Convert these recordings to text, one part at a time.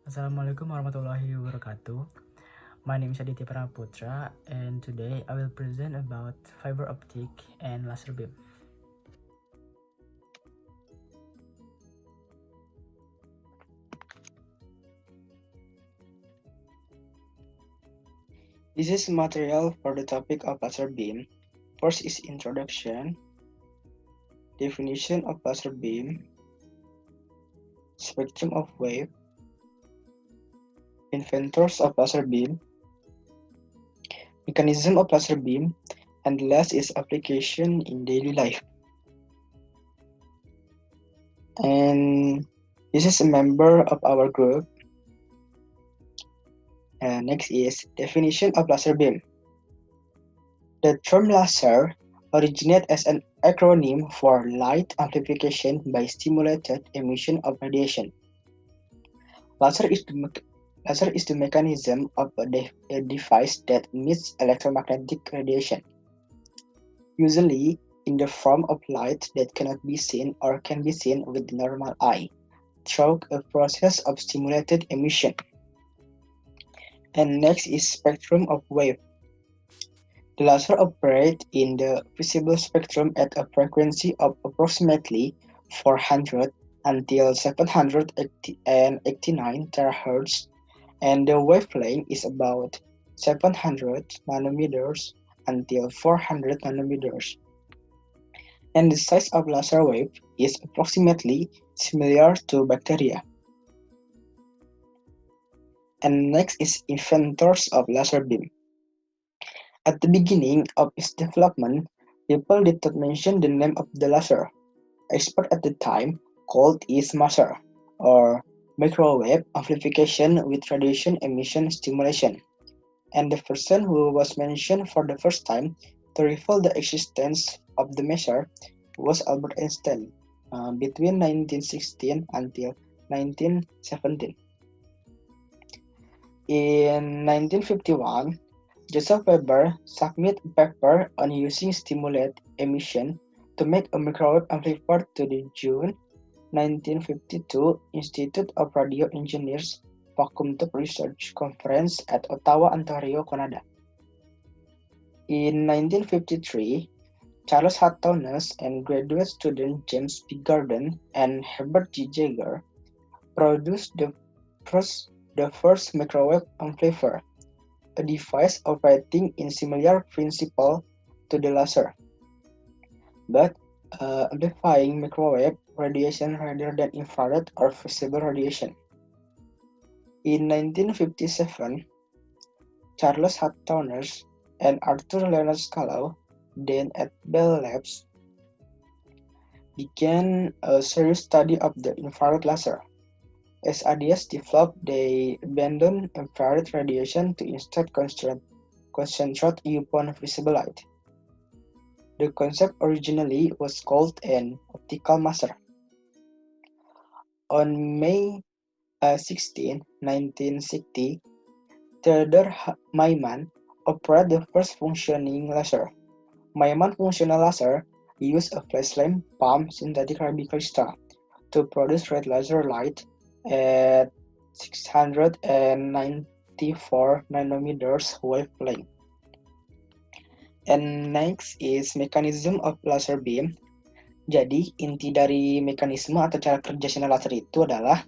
Assalamualaikum warahmatullahi wabarakatuh. My name is Aditya Praputra, and today I will present about fiber optic and laser beam. This is material for the topic of laser beam. First is introduction, definition of laser beam, spectrum of wave, inventors of laser beam, mechanism of laser beam, and last is application in daily life. And this is a member of our group. And next is definition of laser beam. The term laser originates as an acronym for light amplification by stimulated emission of radiation. Laser is the mechanism of a device that emits electromagnetic radiation, usually in the form of light that cannot be seen or can be seen with the normal eye, through a process of stimulated emission. And next is spectrum of wave. The laser operates in the visible spectrum at a frequency of approximately 400 until 789 terahertz, and the wavelength is about 700 nanometers until 400 nanometers. And the size of laser wave is approximately similar to bacteria. And next is inventors of laser beam. At the beginning of its development, people did not mention the name of the laser. Experts at the time called it MASER, or microwave amplification with radiation emission stimulation. And the person who was mentioned for the first time to reveal the existence of the MASER was Albert Einstein between 1916 until 1917. In 1951, Joseph Weber submitted a paper on using stimulated emission to make a microwave amplifier to the June 1952 Institute of Radio Engineers Vacuum Tube Research Conference at Ottawa, Ontario, Canada. In 1953, Charles Hattoness and graduate student James P. Gordon and Herbert G. Jaeger produced the first microwave amplifier, a device operating in similar principle to the laser, but amplifying microwave radiation rather than infrared or visible radiation. In 1957, Charles Hattoness and Arthur Leonard Scalo, then at Bell Labs, began a serious study of the infrared laser. As ideas developed, they abandoned infrared radiation to instead concentrate upon visible light. The concept originally was called an optical maser. On May 16, 1960, Theodore Maiman operated the first functioning laser. Maiman functional laser used a flash lamp pump synthetic Rabi crystal to produce red laser light at 694 nanometers wavelength. And next is mechanism of laser beam. Jadi, inti dari mekanisme atau cara kerja sinar laser itu adalah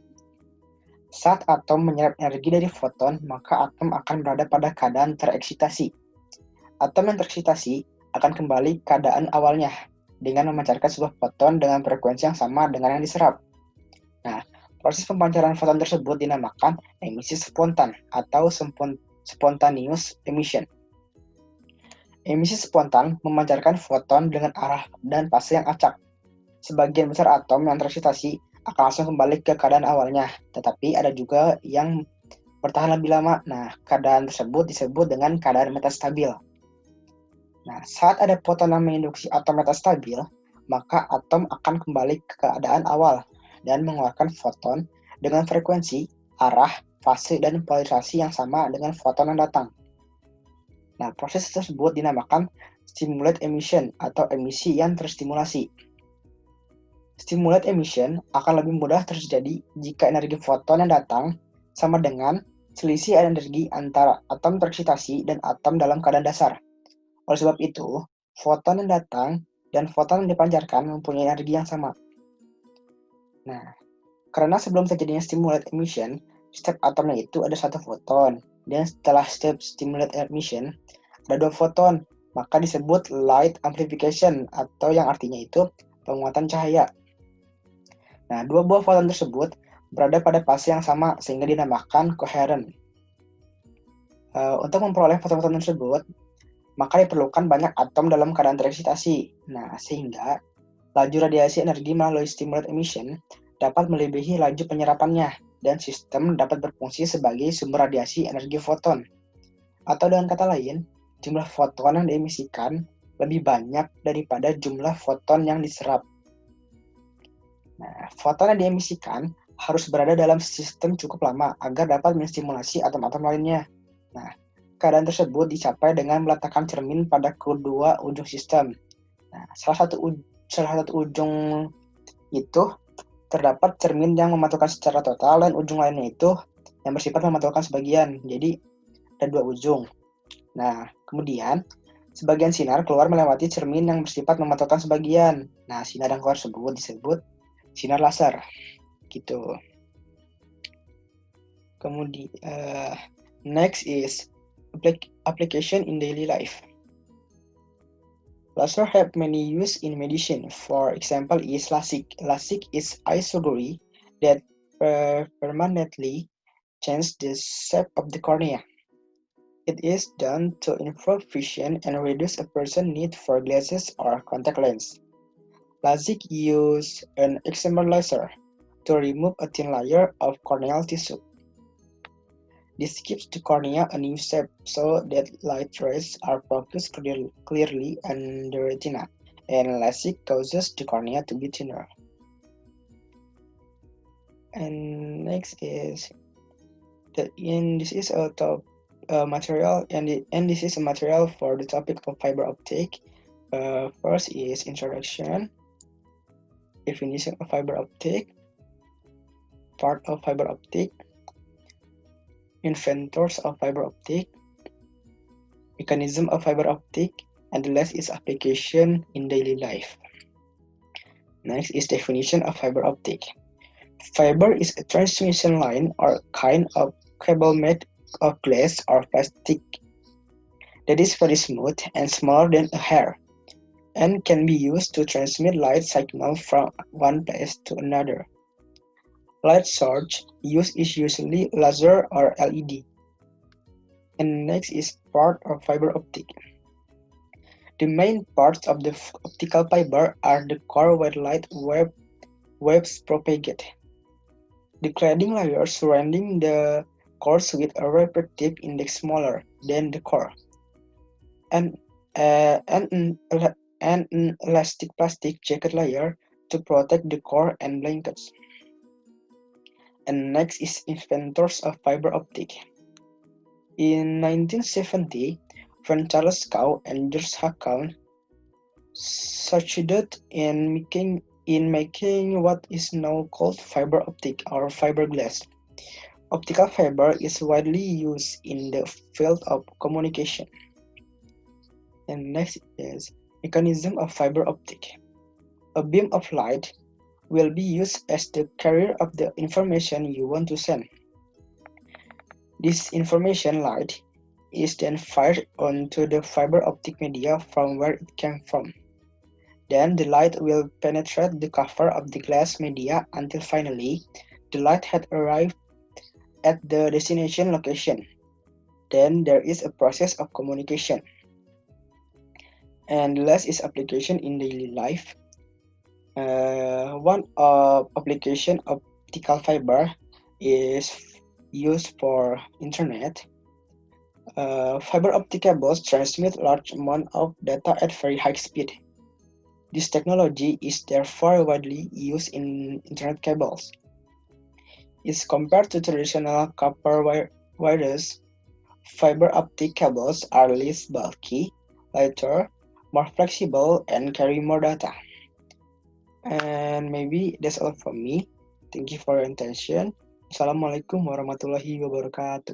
saat atom menyerap energi dari foton, maka atom akan berada pada keadaan tereksitasi. Atom yang tereksitasi akan kembali ke keadaan awalnya dengan memancarkan sebuah foton dengan frekuensi yang sama dengan yang diserap. Nah, proses pemancaran foton tersebut dinamakan emisi spontan atau spontaneous emission. Emisi spontan memancarkan foton dengan arah dan fase yang acak. Sebagian besar atom yang tereksitasi akan langsung kembali ke keadaan awalnya, tetapi ada juga yang bertahan lebih lama. Nah, keadaan tersebut disebut dengan keadaan metastabil. Nah, saat ada foton yang menginduksi atom metastabil, maka atom akan kembali ke keadaan awal dan mengeluarkan foton dengan frekuensi, arah, fase, dan polarisasi yang sama dengan foton yang datang. Nah, proses tersebut dinamakan stimulated emission atau emisi yang terstimulasi. Stimulated emission akan lebih mudah terjadi jika energi foton yang datang sama dengan selisih energi antara atom tereksitasi dan atom dalam keadaan dasar. Oleh sebab itu, foton yang datang dan foton yang dipancarkan mempunyai energi yang sama. Nah, karena sebelum terjadinya stimulate emission, setiap atomnya itu ada satu foton, dan setelah setiap stimulate emission ada dua foton, maka disebut light amplification atau yang artinya itu penguatan cahaya. Nah, dua buah foton tersebut berada pada fase yang sama sehingga dinamakan coherent. Untuk memperoleh foton-foton tersebut, maka diperlukan banyak atom dalam keadaan tereksitasi. Nah, sehingga laju radiasi energi melalui stimulate emission dapat melebihi laju penyerapannya, dan sistem dapat berfungsi sebagai sumber radiasi energi foton. Atau dengan kata lain, jumlah foton yang diemisikan lebih banyak daripada jumlah foton yang diserap. Nah, foton yang diemisikan harus berada dalam sistem cukup lama agar dapat menstimulasi atom-atom lainnya. Nah, keadaan tersebut dicapai dengan meletakkan cermin pada kedua ujung sistem. Nah, salah satu ujung itu terdapat cermin yang memantulkan secara total dan ujung lainnya itu yang bersifat memantulkan sebagian. Jadi ada dua ujung. Nah, kemudian sebagian sinar keluar melewati cermin yang bersifat memantulkan sebagian. Nah, sinar yang keluar tersebut disebut sinar laser. Gitu. Kemudian next is application in daily life. Laser have many use in medicine. For example, is LASIK. LASIK is eye surgery that permanently changes the shape of the cornea. It is done to improve vision and reduce a person's need for glasses or contact lens. LASIK uses an excimer laser to remove a thin layer of corneal tissue. This gives the cornea a new shape so that light rays are focused clearly on the retina, and LASIK causes the cornea to be thinner. And next is this is a material, and this is a material for the topic of fiber optic. First is introduction, definition of fiber optic, part of fiber optic, inventors of fiber optic, mechanism of fiber optic, and the last is application in daily life. Next is definition of fiber optic. Fiber is a transmission line or kind of cable made of glass or plastic that is very smooth and smaller than a hair, and can be used to transmit light signal from one place to another. Light source used is usually laser or LED. And next is part of fiber optic. The main parts of the optical fiber are the core where light waves propagate, the cladding layer surrounding the cores with a refractive index smaller than the core, and an elastic plastic jacket layer to protect the core and blankets. And next is inventors of fiber optic. In 1970, when Charles Cow and George Hackau succeeded in making what is now called fiber optic or fiberglass. Optical fiber is widely used in the field of communication. And next is mechanism of fiber optic. A beam of light will be used as the carrier of the information you want to send. This information light is then fired onto the fiber optic media from where it came from. Then the light will penetrate the cover of the glass media until finally the light had arrived at the destination location. Then there is a process of communication. And the last is application in daily life. One application of optical fiber is used for internet. Fiber optic cables transmit large amount of data at very high speed. This technology is therefore widely used in internet cables. As compared to traditional copper wires, fiber optic cables are less bulky, lighter, more flexible, and carry more data. And maybe that's all from me. Thank you for your attention. Assalamualaikum warahmatullahi wabarakatuh.